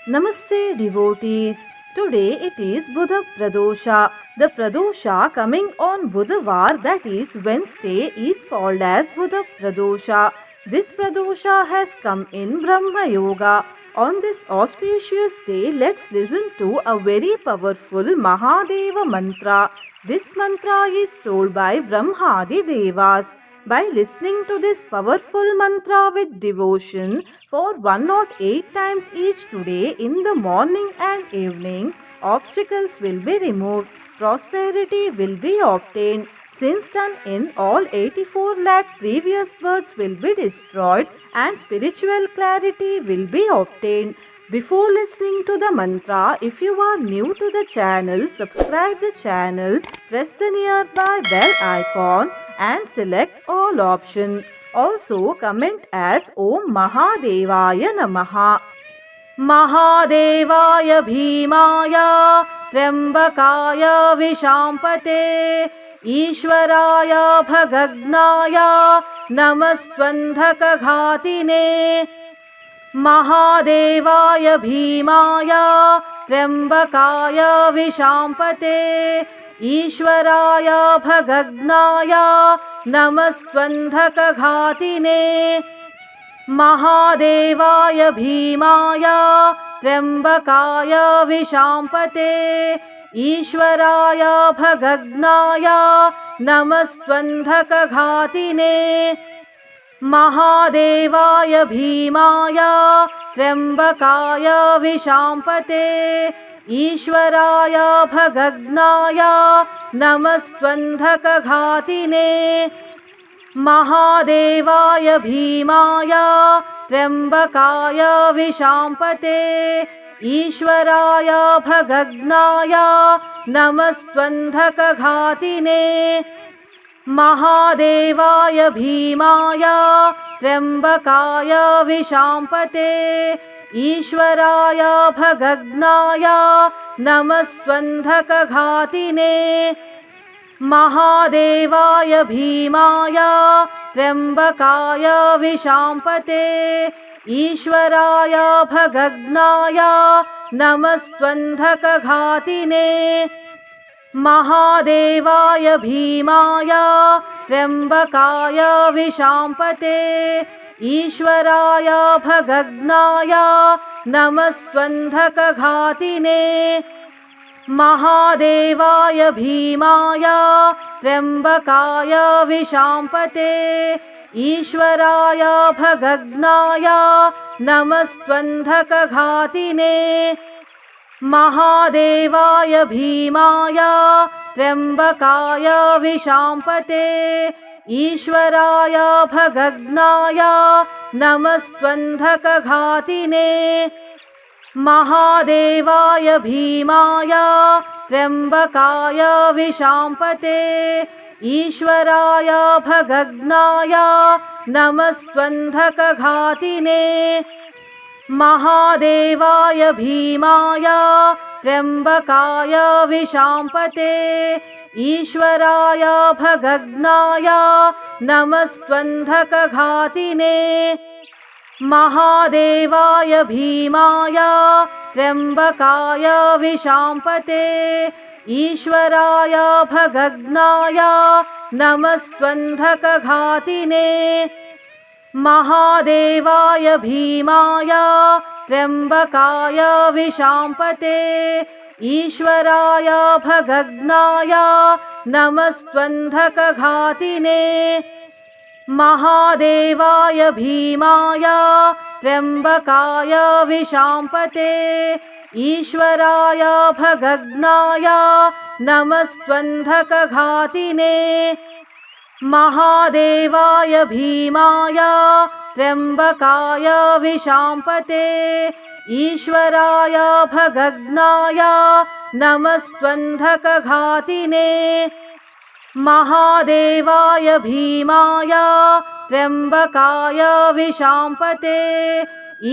Namaste devotees. Today it is Buddha Pradosha. The Pradosha coming on Budhavar, that is Wednesday, is called as Buddha Pradosha. This Pradosha has come in Brahma Yoga. On this auspicious day, let's listen to a very powerful Mahadeva mantra. This mantra is told by Brahmadi Devas. By listening to this powerful mantra with devotion for 108 times each today in the morning and evening, obstacles will be removed, prosperity will be obtained, sins done in all 84 lakh previous births will be destroyed, and spiritual clarity will be obtained. Before listening to the mantra, if you are new to the channel, subscribe the channel, press the nearby bell icon and select all option. Also comment as Om Mahadevaya Namaha. महादेवाय भीमाय त्र्यम्बकाय विशाम्पते ईश्वराय भगग्नाय नमस्त्वन्धकघातिने महादेवाय भीमाय त्र्यम्बकाय विशाम्पते ईश्वराय भगग्नाय नमस्त्वन्धकघातिने महादेवाय भीमाय त्र्यम्बकाय विशाम्पते ईश्वराय भगग्नाय नमस्त्वन्धकघातिने महादेवाय भीमाय त्र्यम्बकाय विशाम्पते ईश्वराय भगग्नाय नमस्त्वन्धकघातिने महादेवाय भीमाय त्र्यम्बकाय विशाम्पते ईश्वराय भगग्नाय नमस्त्वन्धकघातिने महादेवाय भीमाय त्र्यम्बकाय विशाम्पते ईश्वराय भगग्नाय नमस्त्वन्धकघातिने महादेवाय भीमाय त्र्यम्बकाय विशाम्पते ईश्वराय भगग्नाय नमस्त्वन्धकघातिने महादेवाय भीमाय त्र्यम्बकाय विशाम्पते ईश्वराय भगग्नाय नमस्त्वन्धकघातिने महादेवाय भीमाय त्र्यम्बकाय विशाम्पते ईश्वराय भगग्नाय नमस्त्वन्धकघातिने महादेवाय भीमाय त्र्यम्बकाय विशाम्पते ईश्वराय भगग्नाय नमस्त्वन्धकघातिने महादेवाय भीमाय त्र्यम्बकाय विशाम्पते ईश्वराय भगग्नाय नमस्त्वन्धकघातिने महादेवाय भीमाय त्र्यम्बकाय विशाम्पते ईश्वराय भगग्नाय नमस्त्वन्धकघातिने महादेवाय भीमाय त्र्यम्बकाय विशाम्पते ईश्वराय भगग्नाय नमस्त्वन्धकघातिने महादेवाय भीमाय त्र्यम्बकाय विशाम्पते ईश्वराय भगग्नाय नमस्त्वन्धकघातिने महादेवाय भीमाय त्र्यम्बकाय विशाम्पते ईश्वराय भगग्नाय नमस्त्वन्धकघातिने महादेवाय भीमाय त्र्यम्बकाय विशाम्पते ईश्वराय भगग्नाय नमस्त्वन्धकघातिने महादेवाय भीमाय त्र्यम्बकाय विशाम्पते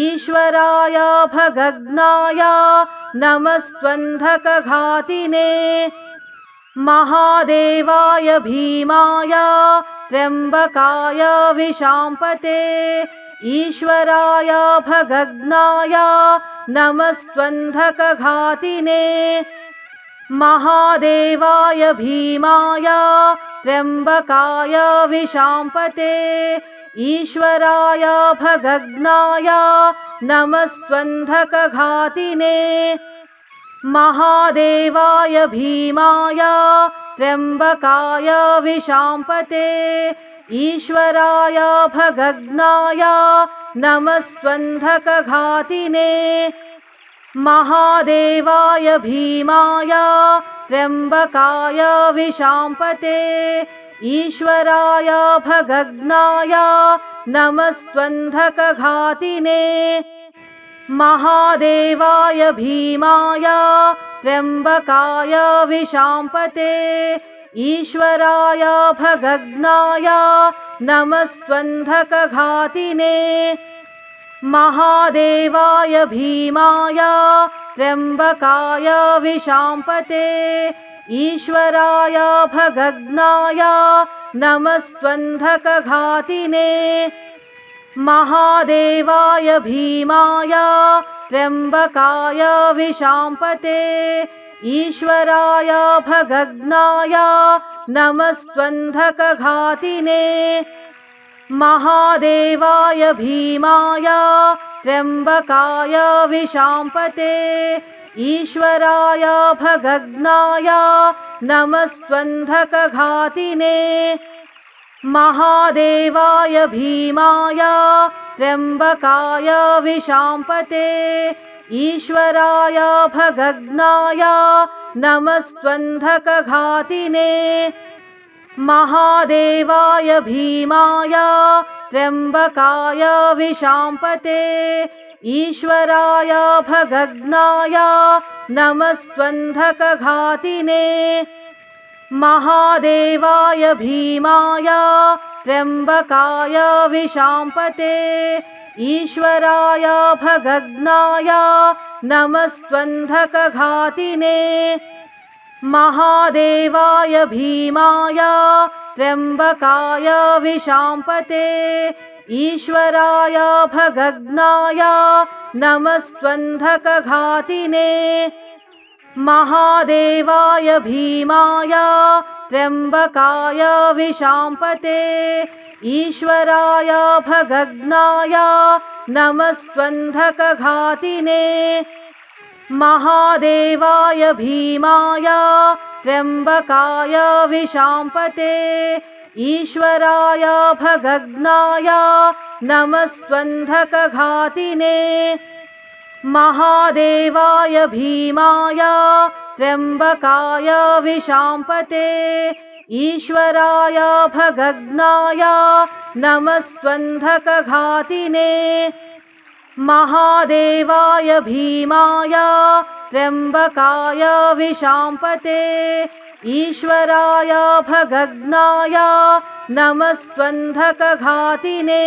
ईश्वराय भगग्नाय नमस्त्वन्धकघातिने महादेवाय भीमाय त्र्यम्बकाय विशाम्पते ईश्वराय भगग्नाय नमस्त्वन्धकघातिने महादेवाय भीमाय त्र्यम्बकाय विशाम्पते ईश्वराय भगग्नाय नमस्त्वन्धकघातिने महादेवाय भीमाय त्र्यम्बकाय विशाम्पते ईश्वराय भगग्नाय नमस्त्वन्धकघातिने महादेवाय भीमाय त्र्यम्बकाय विशाम्पते ईश्वराय भगग्नाय नमस्त्वन्धकघातिने महादेवाय भीमाय त्र्यम्बकाय विशाम्पते ईश्वराय भगग्नाय नमस्त्वन्धकघातिने महादेवाय भीमाय त्र्यम्बकाय विशाम्पते ईश्वराय भगग्नाय नमस्त्वन्धकघातिने महादेवाय भीमाय त्र्यम्बकाय विशाम्पते ईश्वराय भगग्नाय नमस्त्वन्धकघातिने महादेवाय भीमाय त्र्यम्बकाय विशाम्पते ईश्वराय भगग्नाय नमस्त्वन्धकघातिने महादेवाय भीमाय त्र्यम्बकाय विशाम्पते ईश्वराय भगग्नाय नमस्त्वन्धकघातिने महादेवाय भीमाय त्र्यम्बकाय विशाम्पते ईश्वराय भगग्नाय नमस्त्वन्धकघातिने महादेवाय भीमाय त्र्यम्बकाय विशाम्पते ईश्वराय भगग्नाय नमस्त्वन्धकघातिने महादेवाय भीमाय त्र्यम्बकाय विशाम्पते ईश्वराय भगग्नाय नमस्त्वन्धकघातिने महादेवाय भीमाय त्र्यम्बकाय विशाम्पते ईश्वराय भगग्नाय नमस्त्वन्धकघातिने महादेवाय भीमाय त्र्यम्बकाय विशाम्पते ईश्वराय भगग्नाय नमस्त्वन्धकघातिने महादेवाय भीमाय त्र्यम्बकाय विशाम्पते ईश्वराय भगग्नाय नमस्त्वन्धकघातिने महादेवाय भीमाय त्र्यम्बकाय विशाम्पते ईश्वराय भगग्नाय नमस्त्वन्धकघातिने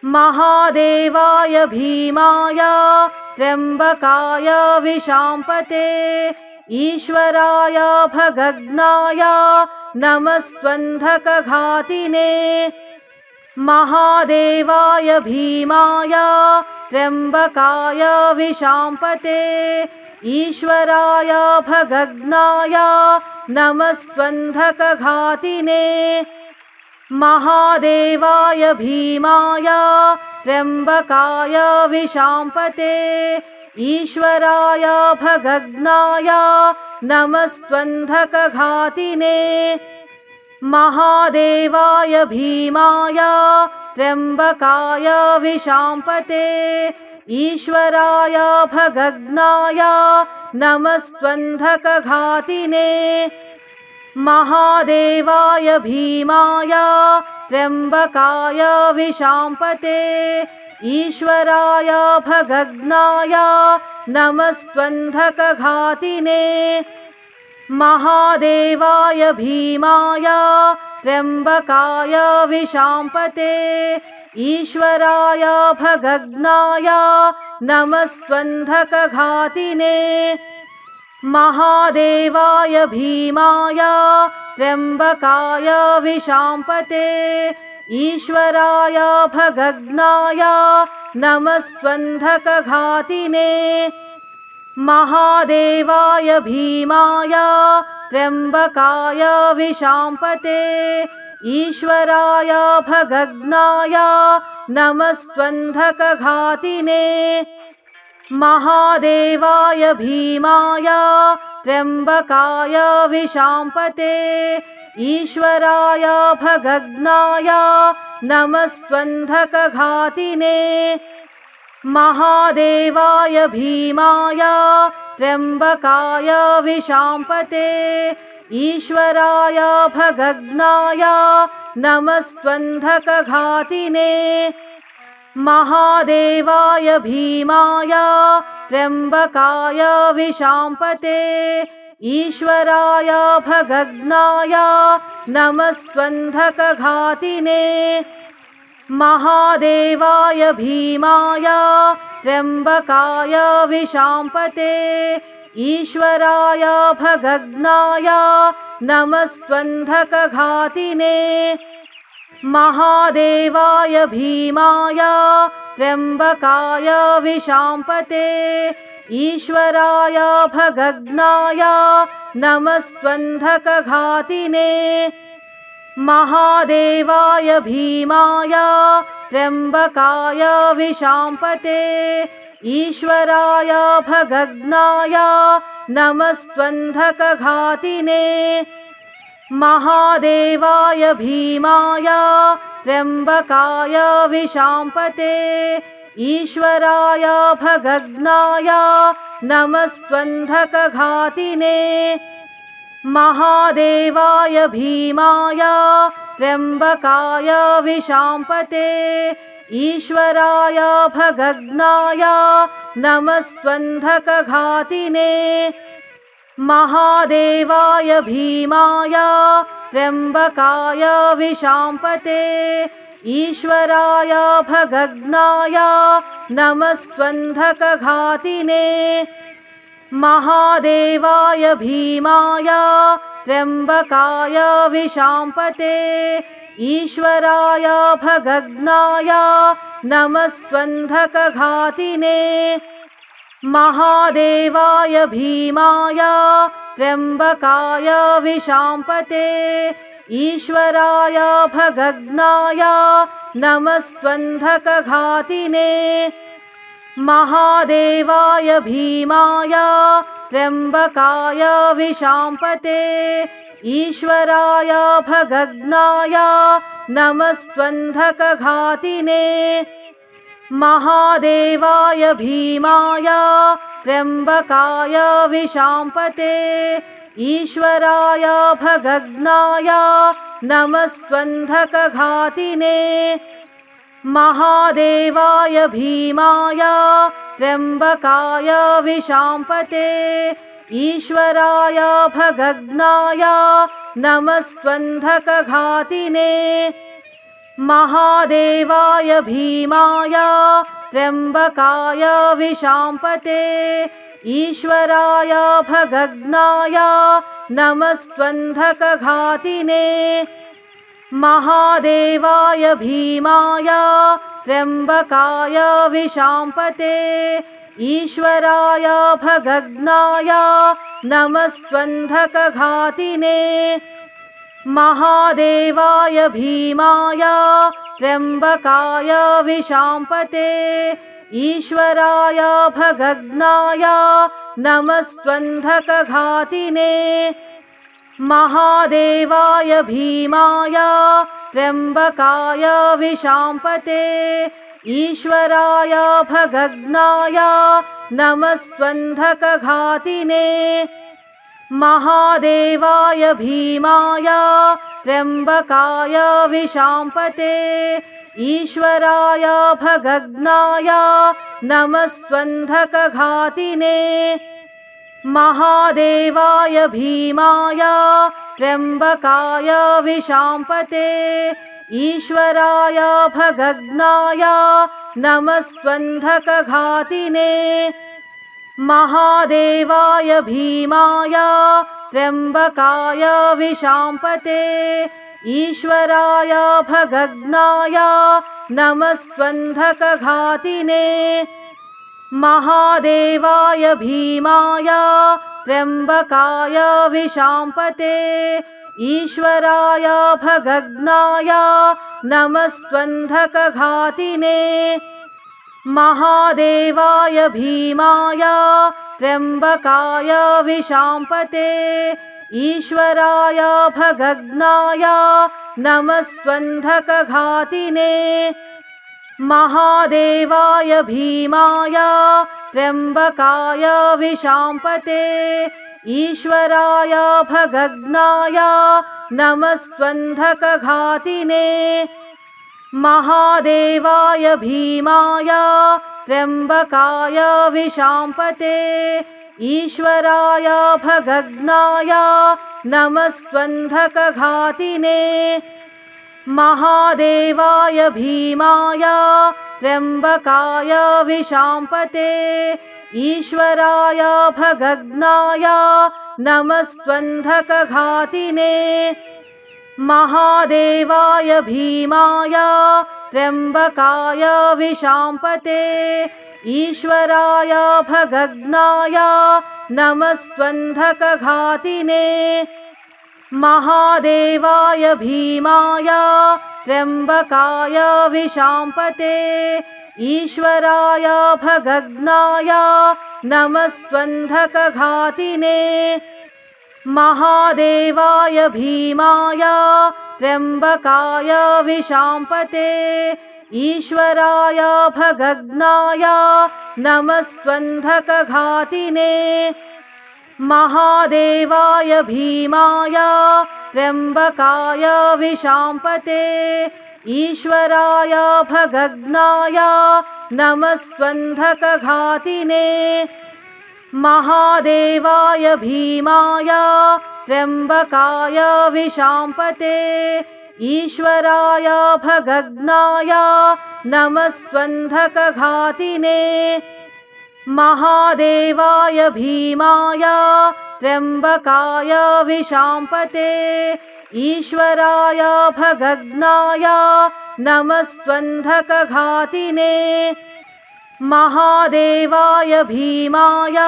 महादेवाय भीमाय त्र्यम्बकाय विशाम्पते ईश्वराय भगग्नाय नमस्त्वन्धकघातिने महादेवाय भीमाय त्र्यम्बकाय विशाम्पते ईश्वराय भगग्नाय नमस्त्वन्धकघातिने महादेवाय भीमाय त्र्यम्बकाय विशाम्पते ईश्वराय भगग्नाय नमस्त्वन्धकघातिने महादेवाय भीमाय त्र्यम्बकाय विशाम्पते ईश्वराय भगग्नाय नमस्त्वन्धकघातिने महादेवाय भीमाय त्र्यम्बकाय विशाम्पते ईश्वराय भगग्नाय नमस्त्वन्धकघातिने महादेवाय भीमाय त्र्यम्बकाय विशाम्पते ईश्वराय भगग्नाय नमस्त्वन्धकघातिने महादेवाय भीमाय त्र्यम्बकाय विशाम्पते ईश्वराय भगग्नाय नमस्त्वन्धकघातिने महादेवाय भीमाय त्र्यम्बकाय विशाम्पते ईश्वराय भगग्नाय नमस्त्वन्धकघातिने महादेवाय भीमाय त्र्यम्बकाय विशाम्पते ईश्वराय भगग्नाय नमस्त्वन्धकघातिने महादेवाय भीमाय त्र्यम्बकाय विशाम्पते ईश्वराय भगग्नाय नमस्त्वन्धकघातिने महादेवाय भीमाय त्र्यम्बकाय विशाम्पते ईश्वराय भगग्नाय नमस्त्वन्धकघातिने महादेवाय भीमाय त्र्यम्बकाय विशाम्पते ईश्वराय भगग्नाय नमस्त्वन्धकघातिने महादेवाय भीमाय त्र्यम्बकाय विशाम्पते ईश्वराय भगग्नाय नमस्त्वन्धकघातिने महादेवाय भीमाय त्र्यम्बकाय विशाम्पते ईश्वराय भगग्नाय नमस्त्वन्धकघातिने महादेवाय भीमाय त्र्यम्बकाय विशाम्पते ईश्वराय भगग्नाय नमस्त्वन्धकघातिने महादेवाय भीमाय त्र्यम्बकाय विशाम्पते ईश्वराय भगग्नाय नमस्त्वन्धकघातिने महादेवाय भीमाय त्र्यम्बकाय विशाम्पते ईश्वराय भगग्नाय नमस्त्वन्धकघातिने महादेवाय भीमाय त्र्यम्बकाय विशाम्पते ईश्वराय भगग्नाय नमस्त्वन्धकघातिने महादेवाय भीमाय त्र्यम्बकाय विशाम्पते ईश्वराय भगग्नाय नमस्त्वन्धकघातिने महादेवाय भीमाय त्र्यम्बकाय विशाम्पते ईश्वराय भगग्नाय नमस्त्वन्धकघातिने महादेवाय भीमाय त्र्यम्बकाय विशाम्पते ईश्वराय भगग्नाय नमस्त्वन्धकघातिने महादेवाय भीमाय त्र्यम्बकाय विशाम्पते ईश्वराय भगग्नाय नमस्त्वन्धकघातिने महादेवाय भीमाय त्र्यम्बकाय विशाम्पते ईश्वराय भगग्नाय नमस्त्वन्धकघातिने महादेवाय भीमाय त्र्यम्बकाय विशाम्पते ईश्वराय भगग्नाय नमस्त्वन्धकघातिने महादेवाय भीमाय त्र्यम्बकाय विशाम्पते ईश्वराय भगग्नाय नमस्त्वन्धकघातिने महादेवाय भीमाय त्र्यम्बकाय विशाम्पते ईश्वराय भगग्नाय नमस्त्वन्धकघातिने महादेवाय भीमाय त्र्यम्बकाय विशाम्पते ईश्वराय भगग्नाय नमस्त्वन्धकघातिने महादेवाय भीमाय त्र्यम्बकाय विशाम्पते ईश्वराय भगग्नाय नमस्त्वन्धकघातिने महादेवाय भीमाय त्र्यम्बकाय विशाम्पते ईश्वराय भगग्नाय नमस्त्वन्धकघातिने महादेवाय भीमाय त्र्यम्बकाय विशाम्पते ईश्वराय भगग्नाय नमस्त्वन्धकघातिने महादेवाय भीमाय त्र्यम्बकाय विशाम्पते ईश्वराय भगग्नाय नमस्त्वन्धकघातिने महादेवाय भीमाय त्र्यम्बकाय विशाम्पते ईश्वराय भगग्नाय नमस्त्वन्धकघातिने महादेवाय भीमाय त्र्यम्बकाय विशाम्पते ईश्वराय भगग्नाय नमस्त्वन्धकघातिने महादेवाय भीमाय त्र्यम्बकाय विशाम्पते ईश्वराय भगग्नाय नमस्त्वन्धकघातिने महादेवाय भीमाय त्र्यम्बकाय विशाम्पते ईश्वराय भगग्नाय नमस्त्वन्धकघातिने महादेवाय भीमाय त्र्यम्बकाय विशाम्पते ईश्वराय भगग्नाय नमस्त्वन्धकघातिने महादेवाय भीमाय त्र्यम्बकाय विशाम्पते ईश्वराय भगग्नाय नमस्त्वन्धकघातिने महादेवाय भीमाय त्र्यम्बकाय विशाम्पते ईश्वराय भगग्नाय नमस्त्वन्धकघातिने महादेवाय भीमाय त्र्यम्बकाय विशाम्पते ईश्वराय भगग्नाय नमस्त्वन्धकघातिने महादेवाय भीमाय त्र्यम्बकाय विशाम्पते ईश्वराय भगग्नाय नमस्त्वन्धकघातिने महादेवाय भीमाय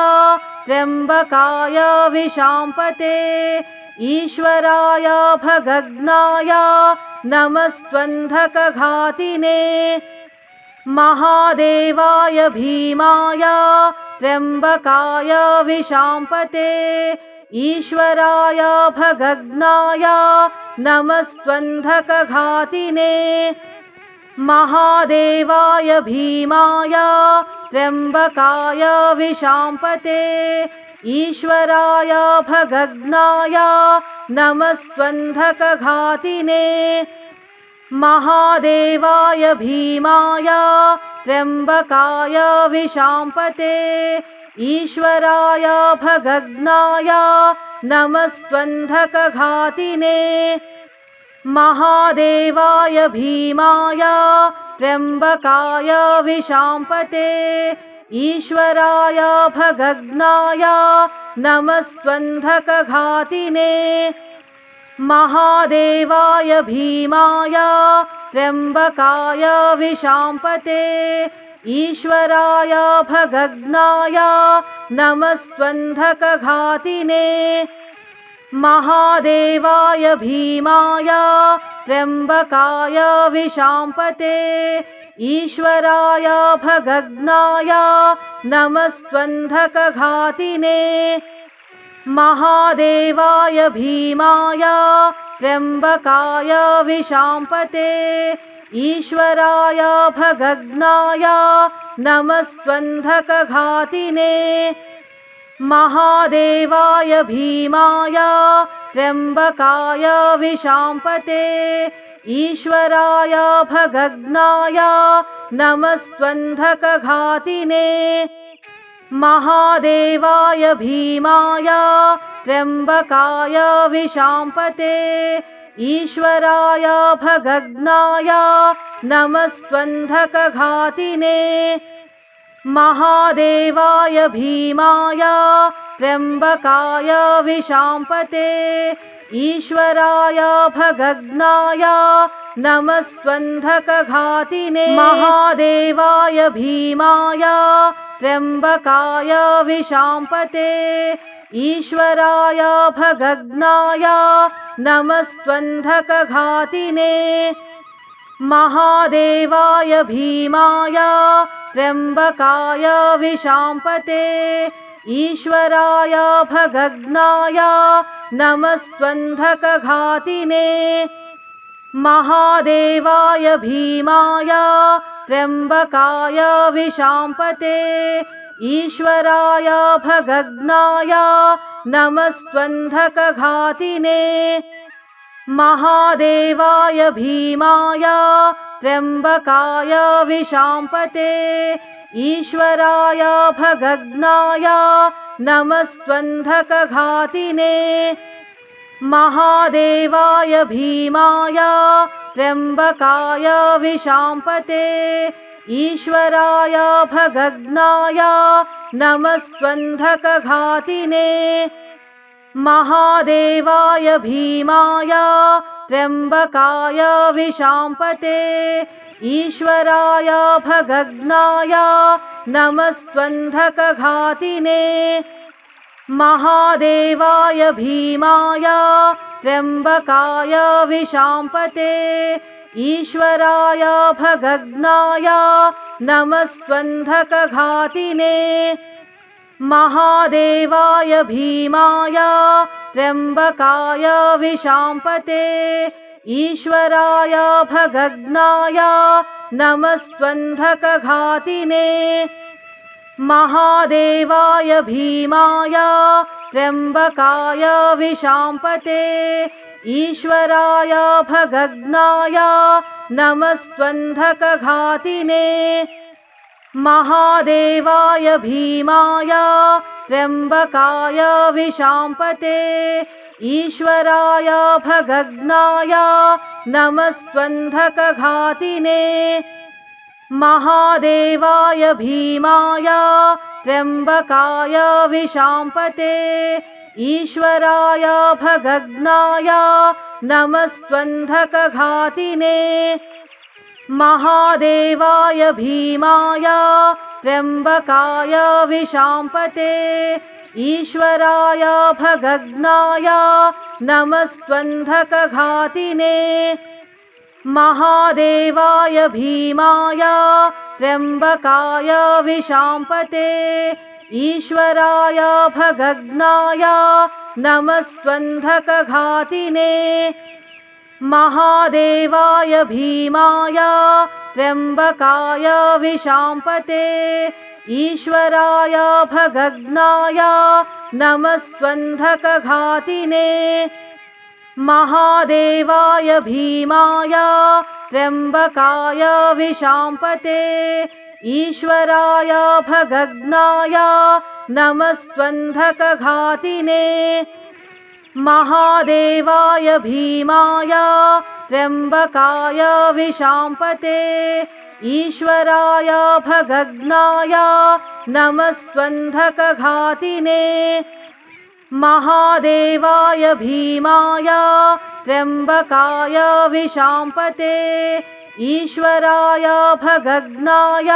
त्र्यम्बकाय विशाम्पते ईश्वराय भगग्नाय नमस्त्वन्धकघातिने महादेवाय भीमाय त्र्यम्बकाय विशाम्पते ईश्वराय भगग्नाय नमस्त्वन्धकघातिने महादेवाय भीमाय त्र्यम्बकाय विशाम्पते ईश्वराय भगग्नाय नमस्त्वन्धकघातिने महादेवाय भीमाय त्र्यम्बकाय विशाम्पते ईश्वराय भगग्नाय नमस्त्वन्धकघातिने महादेवाय भीमाय त्र्यम्बकाय विशाम्पते ईश्वराय भगग्नाय नमस्त्वन्धकघातिने महादेवाय भीमाय त्र्यम्बकाय विशाम्पते ईश्वराय भगग्नाय नमस्त्वन्धकघातिने महादेवाय भीमाय त्र्यम्बकाय विशाम्पते ईश्वराय भगग्नाय नमस्त्वन्धकघातिने महादेवाय भीमाय त्र्यम्बकाय विशाम्पते ईश्वराय भगग्नाय नमस्त्वन्धकघातिने महादेवाय भीमाय त्र्यम्बकाय विशाम्पते ईश्वराय भगग्नाय नमस्त्वन्धकघातिने महादेवाय भीमाय त्र्यम्बकाय विशाम्पते ईश्वराय भगग्नाय नमस्त्वन्धकघातिने महादेवाय भीमाय त्र्यम्बकाय विशाम्पते ईश्वराय भगग्नाय नमस्त्वन्धकघातिने महादेवाय भीमाय त्र्यम्बकाय विशाम्पते ईश्वराय भगग्नाय नमस्त्वन्धकघातिने महादेवाय भीमाय त्र्यम्बकाय विशाम्पते ईश्वराय भगग्नाय नमस्त्वन्धकघातिने महादेवाय भीमाय त्र्यम्बकाय विशाम्पते ईश्वराय भगग्नाय नमस्त्वन्धकघातिने महादेवाय भीमाय त्र्यम्बकाय विशाम्पते ईश्वराय भगग्नाय नमस्त्वन्धकघातिने महादेवाय भीमाय त्र्यम्बकाय विशाम्पते ईश्वराय भगग्नाय नमस्त्वन्धकघातिने महादेवाय भीमाय त्र्यम्बकाय विशाम्पते ईश्वराय भगग्नाय नमस्त्वन्धकघातिने महादेवाय भीमाय त्र्यम्बकाय विशाम्पते ईश्वराय भगग्नाय नमस्त्वन्धकघातिने महादेवाय भीमाय त्र्यम्बकाय विशाम्पते ईश्वराय भगग्नाय नमस्त्वन्धकघातिने महादेवाय भीमाय त्र्यम्बकाय विशाम्पते ईश्वराय भगग्नाय नमस्त्वन्धकघातिने महादेवाय भीमाय त्र्यम्बकाय विशाम्पते ईश्वराय भगग्नाय नमस्त्वन्धकघातिने महादेवाय भीमाय त्र्यम्बकाय विशाम्पते ईश्वराय भगग्नाय नमस्त्वन्धकघातिने महादेवाय भीमाय त्र्यम्बकाय विशाम्पते ईश्वराय भगग्नाय नमस्त्वन्धकघातिने महादेवाय भीमाय त्र्यम्बकाय विशाम्पते ईश्वराय भगग्नाय नमस्त्वन्धकघातिने महादेवाय भीमाय त्र्यम्बकाय विशाम्पते ईश्वराय भगग्नाय नमस्त्वन्धकघातिने महादेवाय भीमाय त्र्यम्बकाय विशाम्पते ईश्वराय भगग्नाय नमस्त्वन्धकघातिने महादेवाय भीमाय त्र्यम्बकाय विशाम्पते ईश्वराय भगग्नाय नमस्त्वन्धकघातिने महादेवाय भीमाय त्र्यम्बकाय विशाम्पते ईश्वराय भगग्नाय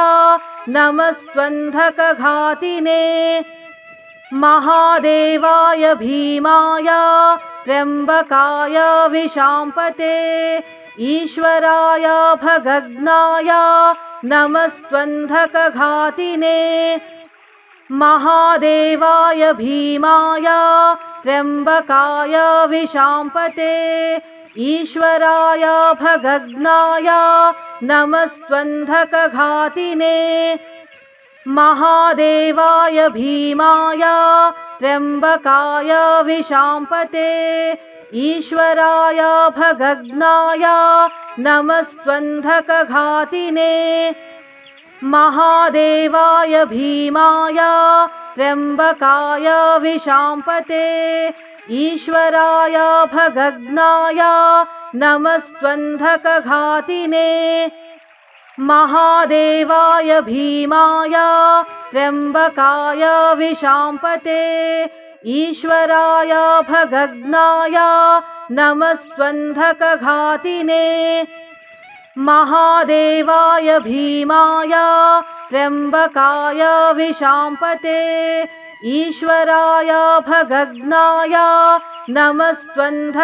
नमस्त्वन्धकघातिने महादेवाय भीमाय त्र्यम्बकाय विशाम्पते ईश्वराय भगग्नाय नमस्त्वन्धकघातिने महादेवाय भीमाय त्र्यम्बकाय विशाम्पते ईश्वराय भगग्नाय नमस्त्वन्धकघातिने महादेवाय भीमाय त्र्यम्बकाय विशाम्पते ईश्वराय भगग्नाय नमस्त्वन्धकघातिने महादेवाय भीमाय त्र्यम्बकाय विशाम्पते ईश्वराय भगग्नाय नमस्त्वन्धकघातिने महादेवाय भीमाय त्र्यम्बकाय विशाम्पते ईश्वराय भगग्नाय नमस्त्वन्धकघातिने महादेवाय भीमाय त्र्यम्बकाय विशाम्पते ईश्वराय भगग्नाय नमस्त्वन्धकघातिने